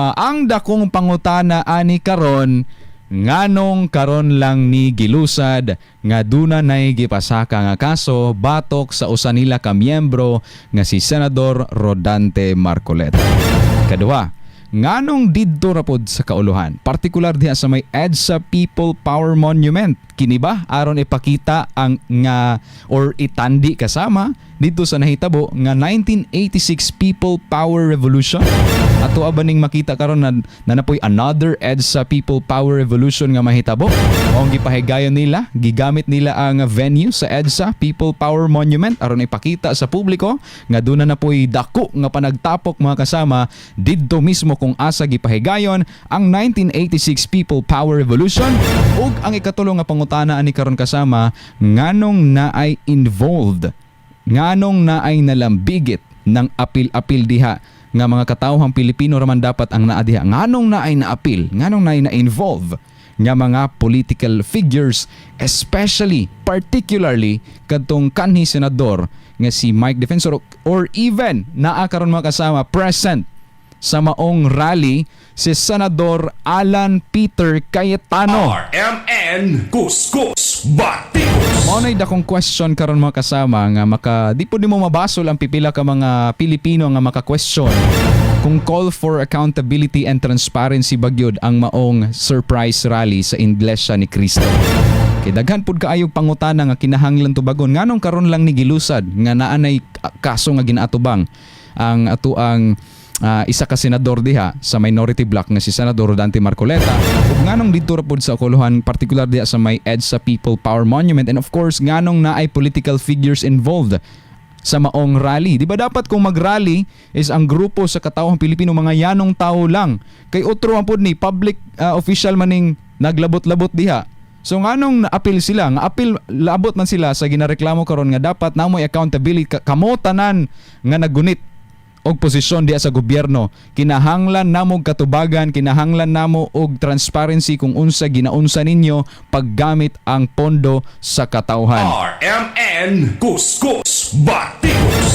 Ang dakong pangutana ani karon nganong karon lang ni gilusad nga duna nay gipasaka nga kaso batok sa usa nila ka miyembro nga si Senador Rodante Marcoleta. Kadua, nganong didto ra pod sa kauluhan, partikular diha sa may EDSA People Power Monument, kini ba aron ipakita ang nga or itandi kasama dito sa nahitabo nga 1986 People Power Revolution. Ato abaning makita karon na napoy another EDSA People Power Revolution nga mahitabo. Ang gipahigayon nila, gigamit nila ang venue sa EDSA People Power Monument aron ipakita sa publiko nga duna na poy dako nga panagtapok mga kasama didto mismo kung asa gipahigayon ang 1986 People Power Revolution. Ug ang ikatulo nga pangutana ani karon kasama, nganong naay involved, nganong naay nalambigit ng apil-apil diha nga mga katawhang Pilipino raman dapat ang naa diha, nganong naay naapil, nganong naay na-involve nga mga political figures, especially particularly kadtong kanhi senador nga si Mike Defensor, or even naa karon mga kasama present sa maong rally si Senador Alan Peter Cayetano. RMN Kuskus Batikos. Maunay dakong question karon mga kasama nga di po mo mabasol ang pipila ka mga Pilipino nga maka-question kung call for accountability and transparency bagyod ang maong surprise rally sa Iglesia ni Cristo. Kay daghan pud kaayog pangutana nga kinahanglan tubagon nganong karon lang ni gilusad nga naanay kaso nga ginaatubang ang atuang isa ka senador diha sa minority bloc nga si Senador Rodante Marcoleta, ug nganong didto ra pod sa okolohan particular diha sa may EDSA People Power Monument, and of course nganong naay political figures involved sa maong rally. Di ba dapat kung mag-rally is ang grupo sa katawhang Pilipino mga yanong tao lang, kay otro man pod ni public official maning naglabot-labot diha. So nganong naapil sila, nga apil labot man sila sa ginareklamo karon nga dapat namoy accountability kamo tanan nga nagunit og posisyon diya sa gobyerno. Kinahanglan namo katubagan, kinahanglan namo og transparency kung unsa ginaunsa ninyo paggamit ang pondo sa katawhan. RMN Kuskus Batikos.